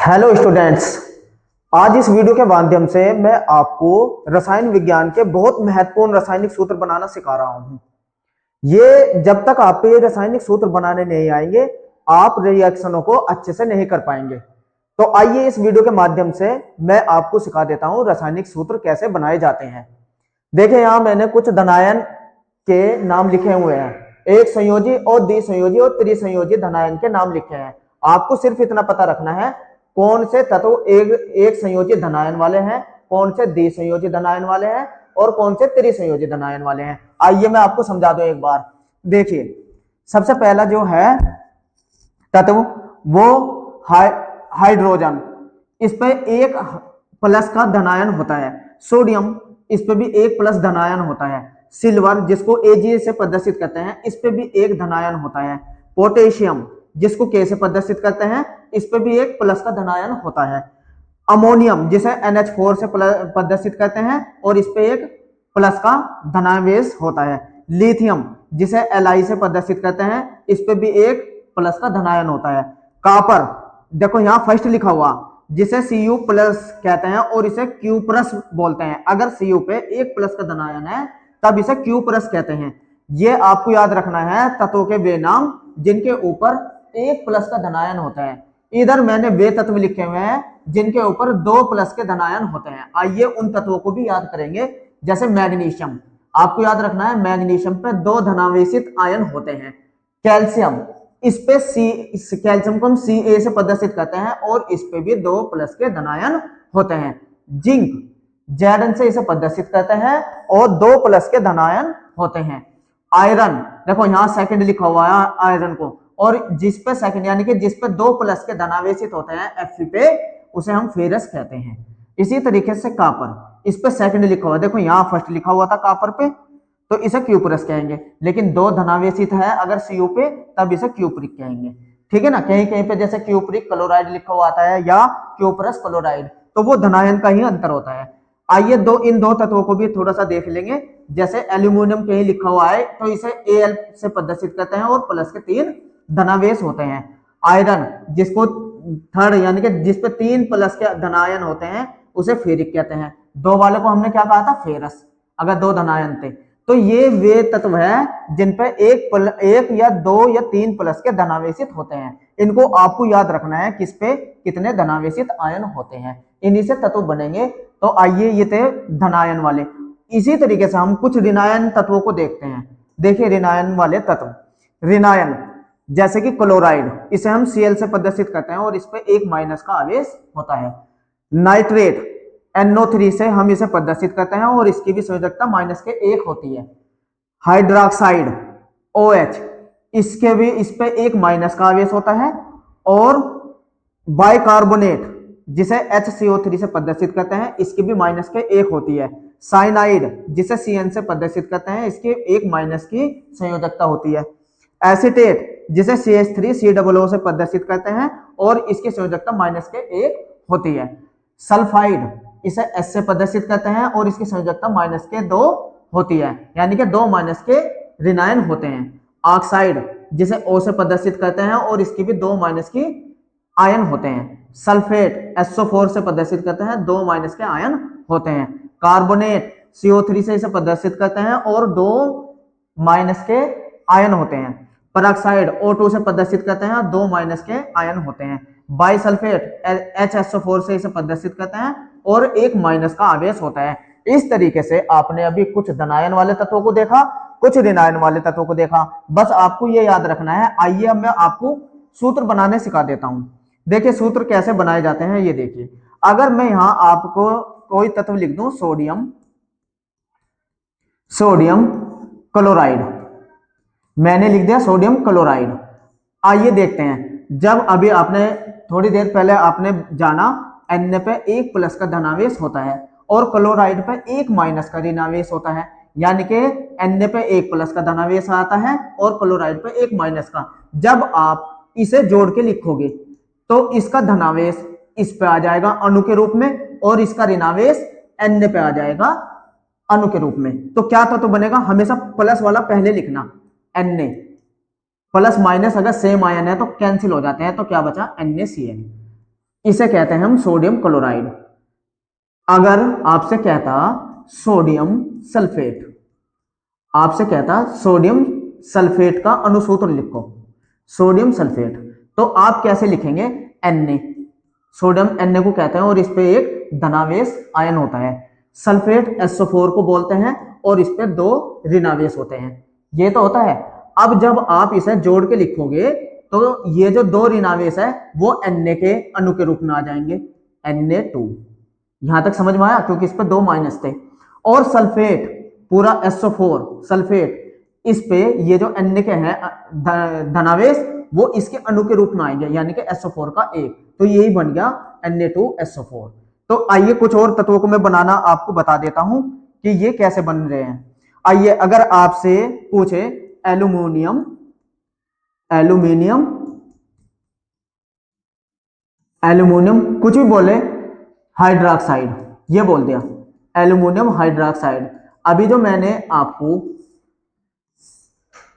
Hello students, आज इस video के माध्यम से मैं आपको रसायन विज्ञान के बहुत महत्वपूर्ण रासायनिक सूत्र बनाना सिखा रहा हूं। ये जब तक आप ये रासायनिक सूत्र बनाने नहीं आएंगे आप रिएक्शनों को अच्छे से नहीं कर पाएंगे। तो आइए इस वीडियो के माध्यम से मैं आपको सिखा देता हूं रासायनिक सूत्र कैसे बनाए जाते हैं। देखिए यहां मैंने कुछ धनायन के नाम लिखे हुए हैं, एक संयोजी और द्विसंयोजी और त्रिसंयोजी धनायन के नाम लिखे हैं। आपको सिर्फ इतना पता रखना है कौन से तत्व एक संयोजी धनायन वाले हैं, कौन से द्विसंयोजी धनायन वाले हैं और कौन से त्रिसंयोजी धनायन वाले हैं। आइए मैं आपको समझा दूं एक बार। देखिए सबसे पहला जो है तत्व वो हाइड्रोजन, इस पे एक प्लस का धनायन होता है। सोडियम, इस पे भी एक प्लस धनायन होता है। सिल्वर जिसको Ag से प्रदर्शित करते हैं, इस पे भी एक धनायन होता है। पोटेशियम जिसको K से प्रदर्शित करते हैं, इस पे भी एक प्लस का धनायन होता है। अमोनियम जिसे NH4 से प्रदर्शित करते हैं और इस पे एक प्लस का धनावेश होता है। लिथियम जिसे Li से प्रदर्शित करते हैं, इस पे भी एक प्लस का धनायन होता है। कॉपर देखो यहाँ फर्स्ट लिखा हुआ जिसे Cu प्लस कहते हैं और इसे Q प्लस बोलते हैं। अगर Cu पे एक प्लस का धनायन है तब इसे Q प्लस कहते हैं। ये आपको याद रखना है तत्वों के वे नाम जिनके ऊपर एक प्लस का धनायन होता है। इधर मैंने वे तत्व लिखे हुए हैं जिनके ऊपर दो प्लस के धनायन होते हैं। आइए उन तत्वों को भी याद करेंगे। जैसे मैग्नीशियम, आपको याद रखना है मैग्नीशियम पे दो धनावेशित आयन होते हैं। कैल्शियम, इस पे कैल्शियम को हम Ca से प्रदर्शित करते हैं और इस पे भी दो प्लस के धनायन होते हैं। जिंक Zn से इसे प्रदर्शित करते हैं और दो प्लस के धनायन होते हैं। आयरन देखो यहाँ सेकंड लिखा हुआ है आयरन को, और जिस पे सेकंड यानी कि जिस पे दो प्लस के धनावेशित होते हैं Fe पे, उसे हम फेरस कहते हैं। इसी तरीके से कॉपर, इस पे सेकंड लिखा हुआ, देखो यहाँ फर्स्ट लिखा हुआ था कॉपर पे तो इसे क्यूपरस कहेंगे, लेकिन दो धनावेशित है अगर Cu पे तब इसे क्यूपरिक कहेंगे। ठीक है ना, कहीं कहीं पे जैसे क्यूपरिक क्लोराइड लिखा हुआ आता है या क्यूपरस क्लोराइड, तो वो धनायन का ही अंतर होता है। आइए इन दो तत्वों को भी थोड़ा सा देख लेंगे। जैसे एल्यूमिनियम कहीं लिखा हुआ है तो इसे Al से प्रदर्शित करते हैं और प्लस के तीन धनावेश होते हैं। आयरन जिसको थर्ड यानी कि जिस पे तीन प्लस के धनायन होते हैं उसे फेरिक कहते हैं। दो वाले को हमने क्या कहा था, फेरस, अगर दो धनायन थे। तो ये वे तत्व है जिन पे एक या दो या तीन प्लस के धनावेशित होते हैं। इनको आपको याद रखना है किस पे कितने धनावेशित आयन होते हैं, इन्हीं से तत्व बनेंगे। तो आइए ये थे धनायन वाले। इसी तरीके से हम कुछ ऋणायन तत्वों को देखते हैं। देखिए ऋणायन वाले तत्व, ऋणायन जैसे कि क्लोराइड, इसे हम Cl से प्रदर्शित करते हैं और इस पे एक माइनस का आवेश होता है। नाइट्रेट NO3 से हम इसे प्रदर्शित करते हैं और इसकी भी संयोजकता माइनस के एक होती है। हाइड्रोक्साइड OH, इस पे एक माइनस का आवेश होता है। और बाइकार्बोनेट जिसे HCO3 से प्रदर्शित करते हैं, इसकी भी माइनस के एक होती है। साइनाइड जिसे Cn से प्रदर्शित करते हैं, इसकी एक माइनस की संयोजकता होती है। एसीटेट जिसे CH3COO से प्रदर्शित करते हैं और इसकी संयोजकता माइनस के एक होती है। सल्फाइड इसे S से प्रदर्शित करते हैं और इसकी संयोजकता माइनस के दो होती है, यानी कि दो माइनस के ऋणायन होते हैं। ऑक्साइड जिसे O से प्रदर्शित करते हैं और इसकी भी दो माइनस की आयन होते हैं। सल्फेट SO4 से प्रदर्शित करते हैं, दो माइनस के आयन होते हैं। कार्बोनेट CO3 से इसे प्रदर्शित करते हैं और दो माइनस के आयन होते हैं। पेरोक्साइड O2 से प्रदर्शित करते हैं, दो माइनस के आयन होते हैं। बाइसल्फेट HSO4 से इसे प्रदर्शित करते हैं और एक माइनस का आवेश होता है। इस तरीके से आपने अभी कुछ धनायन वाले तत्वों को देखा, कुछ ऋणायन वाले तत्वों को देखा। बस आपको ये याद रखना है। आइए अब मैं आपको सूत्र बनाने सिखा देता हूं। देखिए सूत्र कैसे बनाए जाते हैं ये देखिए। अगर मैं यहां आपको कोई तत्व लिख दूं, सोडियम क्लोराइड, मैंने लिख दिया सोडियम क्लोराइड। आइए देखते हैं, जब अभी आपने थोड़ी देर पहले आपने जाना Na पे एक प्लस का धनावेश होता है और क्लोराइड पे एक माइनस का ऋणावेश होता है, यानी कि Na पे एक प्लस का धनावेश आता है और क्लोराइड पे एक माइनस का। जब आप इसे जोड़ के लिखोगे तो इसका धनावेश इस पे आ जाएगा अणु के रूप में और इसका ऋणावेश Na पे आ जाएगा अणु के रूप में। तो क्या तो बनेगा, हमेशा प्लस वाला पहले लिखना, Na प्लस माइनस अगर सेम आयन है तो कैंसिल हो जाते हैं, तो क्या बचा NaCl। इसे कहते हैं हम सोडियम क्लोराइड। अगर आपसे कहता सोडियम सल्फेट, आपसे कहता सोडियम सल्फेट का अनुसूत्र लिखो, सोडियम सल्फेट, तो आप कैसे लिखेंगे? Na, सोडियम Na को कहते हैं और इस पे एक धनावेश आयन होता है। सल्फेट SO4 को बोलते हैं और इस पे 2 ऋणावेश होते हैं। ये तो होता है। अब जब आप इसे जोड़ के लिखोगे तो ये जो 2 ऋणावेश है वो Na के अणु के रूप में आ जाएंगे, Na2। यहां तक समझ में आया? क्योंकि इस पे 2 माइनस थे। और सल्फेट पूरा SO4 सल्फेट, इस पे ये जो Na के हैं धनावेश वो इसके अणु के रूप में आएंगे, यानी कि SO4 का 1, तो यही बन गया Na2SO4। तो आइए कुछ और तत्वों को मैं बनाना आपको बता देता हूं कि ये कैसे बन रहे हैं। आइए, अगर आपसे पूछे एल्यूमिनियम, एल्यूमिनियम, एल्यूमिनियम कुछ भी बोले, हाइड्रोक्साइड, ये बोल दिया एल्यूमिनियम हाइड्रोक्साइड। अभी जो मैंने आपको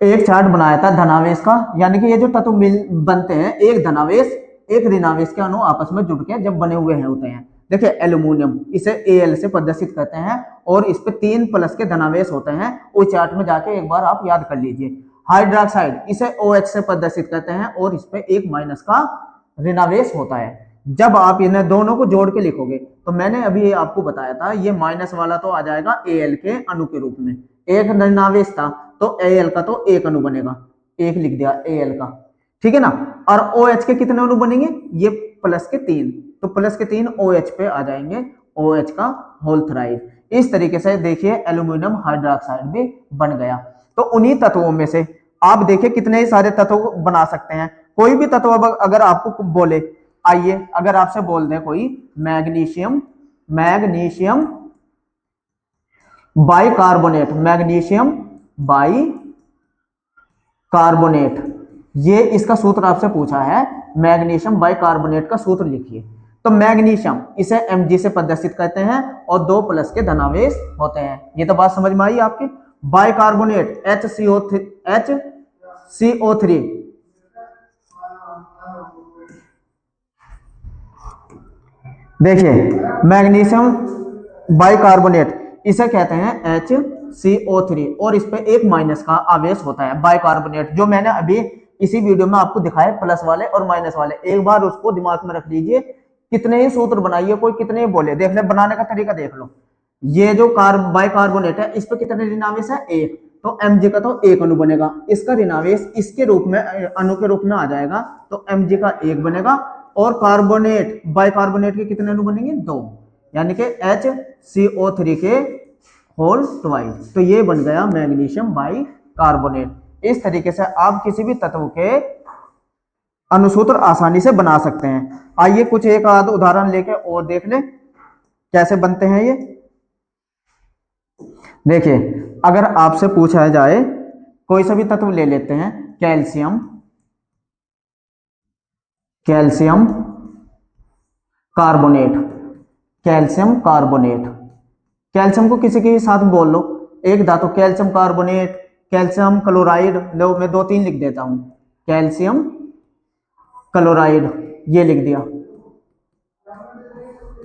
एक चार्ट बनाया था धनावेश का, यानी कि ये जो तत्व मिल बनते हैं, एक धनावेश एक ऋणावेश के अणु आपस में जुड़ के जब बने हुए हैं होते हैं। देखिए एल्यूमिनियम, इसे Al से प्रदर्शित करते हैं और इस पे 3 प्लस के धनावेश होते हैं। उस चार्ट में जाके एक बार आप याद कर लीजिए। हाइड्रोक्साइड, इसे OH से प्रदर्शित करते हैं और इस पे 1 माइनस का ऋणावेश होता है। जब आप इन्हें दोनों को जोड़ के लिखोगे तो मैंने अभी आपको बताया था, ये माइनस वाला तो आ जाएगा Al के अणु के रूप में, एक ऋणावेश था तो Al का तो 1 अणु बनेगा, 1 लिख दिया Al का, ठीक है ना। और OH के कितने अणु बनेंगे? ये प्लस के 3, तो प्लस के 3 OH पे आ जाएंगे, OH का होल थ्राइड। इस तरीके से देखिए एल्यूमिनियम हाइड्रोक्साइड भी बन गया। तो उन्हीं तत्वों में से आप देखिए कितने ही सारे तत्व बना सकते हैं। कोई भी तत्व अगर आपको बोले, आइए अगर आपसे बोल दे कोई magnesium, magnesium bicarbonate, magnesium bicarbonate, ये इसका सूत्र आपसे पूछा है, मैग्नीशियम बाइकार्बोनेट का सूत्र लिखिए। तो मैग्नीशियम, इसे Mg से प्रदर्शित करते हैं और 2 प्लस के धनावेश होते हैं। ये तो बात समझ में आई आपके। बाइकार्बोनेट HCO3, देखिए मैग्नीशियम बाइकार्बोनेट, इसे कहते हैं HCO3 और इस पे 1 माइनस का आवेश होता है। बाइकार्बोनेट जो मैंने अभी इसी वीडियो में आपको दिखाए, प्लस वाले और माइनस वाले, एक बार उसको दिमाग में रख लीजिए। कितने ही सूत्र बनाइए, कोई कितने ही बोले, देख ले बनाने का तरीका देख लो। ये जो बाइकार्बोनेट है इस पे कितने ऋणावेश है? 1, तो Mg का तो 1 अणु बनेगा, इसका ऋणावेश इसके रूप में अणु के रूप में आ जाएगा, तो Mg का 1 बनेगा। और कार्बोनेट, बाइकार्बोनेट के कितने अणु बनेंगे? 2, यानी कि HCO3 के होल ट्वाइस। तो ये बन गया मैग्नीशियम बाइकार्बोनेट। इस तरीके से आप किसी भी तत्व के अनुसूत्र आसानी से बना सकते हैं। आइए कुछ एक आध उदाहरण लेके और देख ले कैसे बनते हैं ये। देखिए अगर आपसे पूछा जाए, कोई सा भी तत्व ले लेते हैं, calcium, calcium carbonate, calcium carbonate, calcium को किसी के साथ बोल लो, एक धातु कैल्शियम कार्बोनेट, कैल्शियम क्लोराइड, लो मैं 2-3 लिख देता हूं, कैल्शियम क्लोराइड, ये लिख दिया,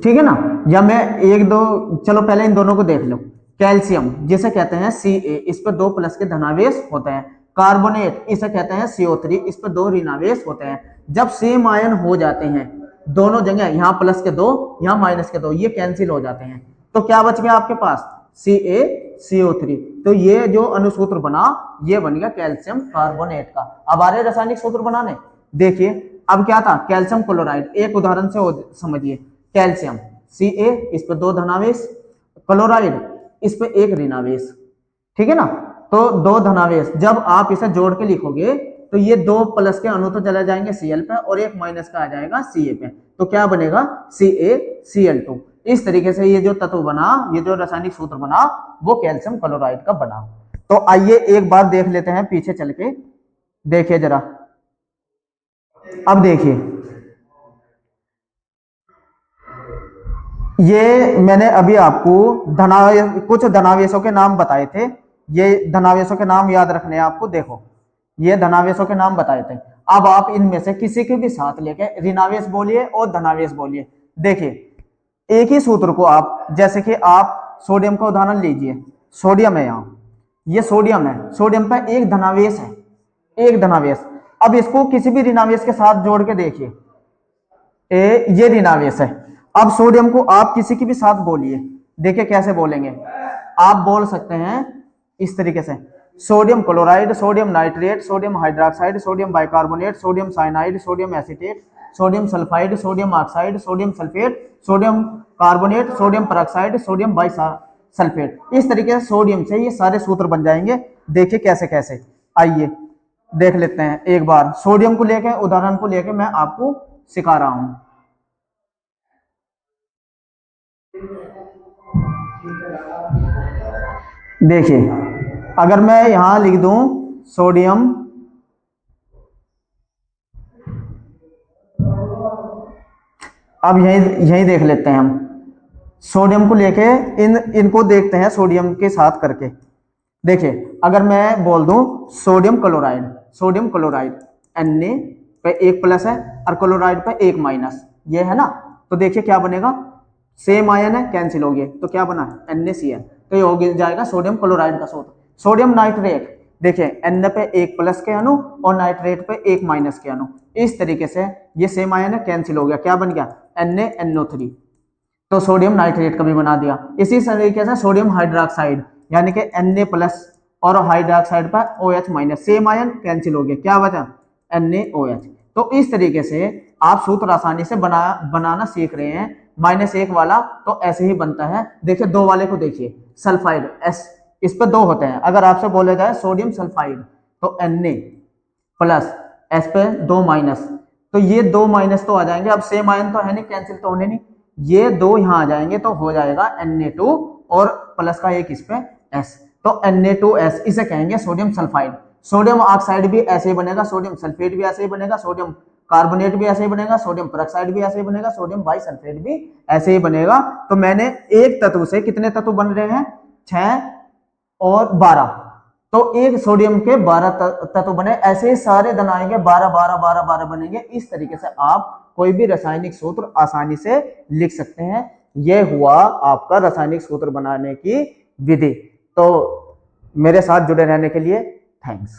ठीक है ना। या मैं 1-2, चलो पहले इन दोनों को देख लो। कैल्शियम जिसे कहते हैं Ca, इस पर 2 प्लस के धनावेश होते हैं। कार्बोनेट इसे कहते हैं CO3, इस पर 2 ऋणावेश होते हैं। जब सेम आयन हो जाते हैं दोनों जगह, यहाँ प्लस के 2 यहाँ माइनस के 2, ये कैंसिल हो जाते हैं, तो क्या बच गया आपके पास? CaCO3। तो ये जो अनुसूत्र बना, ये बन गया कैल्शियम कार्बोनेट का। अब आ रहे रासायनिक सूत्र बनाने, देखिए अब क्या था, कैल्शियम क्लोराइड, एक उदाहरण से समझिए। कैल्शियम Ca, इस पे 2 धनावेश, क्लोराइड इस पे 1 ऋणावेश, ठीक है ना। तो 2 धनावेश, जब आप इसे जोड़ के लिखोगे तो ये 2 प्लस के अणु तो चले जाएंगे Cl पे और 1 माइनस का आ जाएगा Ca पे, तो क्या बनेगा? CaCl2। इस तरीके से ये जो तत्व बना, ये जो रासायनिक सूत्र बना, वो कैल्शियम क्लोराइड का बना। तो आइए एक बार देख लेते हैं पीछे चल के, देखिए जरा। अब देखिए ये मैंने अभी आपको कुछ धनावेशों के नाम बताए थे, ये धनावेशों के नाम याद रखने हैं आपको। देखो ये धनावेशों के नाम बताए थे। अब आप इनमें से किसी के भी साथ लेके ऋणावेश बोलिए और धनावेश बोलिए। देखिए एक ही सूत्र को आप, जैसे कि आप सोडियम का उदाहरण लीजिए, सोडियम है यहाँ, ये सोडियम है, सोडियम पर एक धनावेश है, एक धनावेश। अब इसको किसी भी ऋणावेश के साथ जोड़ के देखिए, ये ऋणावेश है। अब सोडियम को आप किसी के भी साथ बोलिए, देखिए कैसे बोलेंगे। आप बोल सकते हैं इस तरीके से, sodium chloride, sodium nitrate, sodium hydroxide, sodium bicarbonate, sodium cyanide, sodium acetate, sodium sulphide, sodium oxide, sodium sulphate, sodium carbonate, sodium peroxide, sodium bisulphate. इस तरीके से सोडियम से ये सारे सूत्र बन जाएंगे। देखिए कैसे कैसे, आइए देख लेते हैं एक बार। सोडियम को लेकर, उदाहरण को लेकर मैं आपको सिखा रहा हूं। देखिए अगर मैं यहां लिख दूं सोडियम, अब यही यही देख लेते हैं हम। सोडियम को लेके इनको देखते हैं सोडियम के साथ करके। देखिए अगर मैं बोल दूं sodium chloride, sodium chloride Na पे एक प्लस है और क्लोराइड पे एक माइनस, ये है ना। तो देखिए क्या बनेगा, सेम आयन है, कैंसिल हो गए, तो क्या बना NaCl, तो ये हो जाएगा सोडियम क्लोराइड का सूत्र। सोडियम नाइट्रेट, देखिए Na पे एक प्लस के अणु और नाइट्रेट पे एक माइनस के अणु, इस तरीके से ये सेम आयन है, कैंसिल हो गया, क्या बन गया NaNO3, तो सोडियम नाइट्रेट का भी बना दिया। इसी तरीके से सोडियम हाइड्रोक्साइड, यानी कि Na प्लस और हाइड्रोक्साइड पर OH minus, same ion, cancel हो गया, क्या बचा NaOH। तो इस तरीके से आप सूत्र आसानी से बनाना सीख रहे हैं। -1 वाला तो ऐसे ही बनता है। देखिए दो वाले को देखिए, सल्फाइड S, इस पर दो होते हैं। अगर आपसे बोले जाए सोडियम सल्फाइड तो Na प्लस S पे दो माइनस, तो ये दो माइनस तो आ जाएंगे। अब सेम आयन तो है नहीं, कैंसिल तो होने नहीं, ये दो यहां आ जाएंगे तो हो जाएगा Na2 और प्लस का एक इस पे S, तो Na2S, इसे कहेंगे सोडियम सल्फाइड। सोडियम ऑक्साइड भी ऐसे ही बनेगा, सोडियम सल्फेट भी ऐसे ही बनेगा, सोडियम कार्बोनेट भी ऐसे ही बनेगा, सोडियम पेरोक्साइड भी ऐसे ही बनेगा, सोडियम बाइसल्फेट भी ऐसे ही बनेगा। तो मैंने एक तत्व से कितने तत्व बन रहे हैं, 6 और 12, तो एक सोडियम के 12 तत्व बने। ऐसे ही सारे धन आएंगे, 12 12 12 12 बनेंगे। इस तरीके से आप कोई भी रासायनिक सूत्र आसानी से लिख सकते हैं। यह हुआ आपका रासायनिक सूत्र बनाने की विधि। तो मेरे साथ जुड़े रहने के लिए थैंक्स।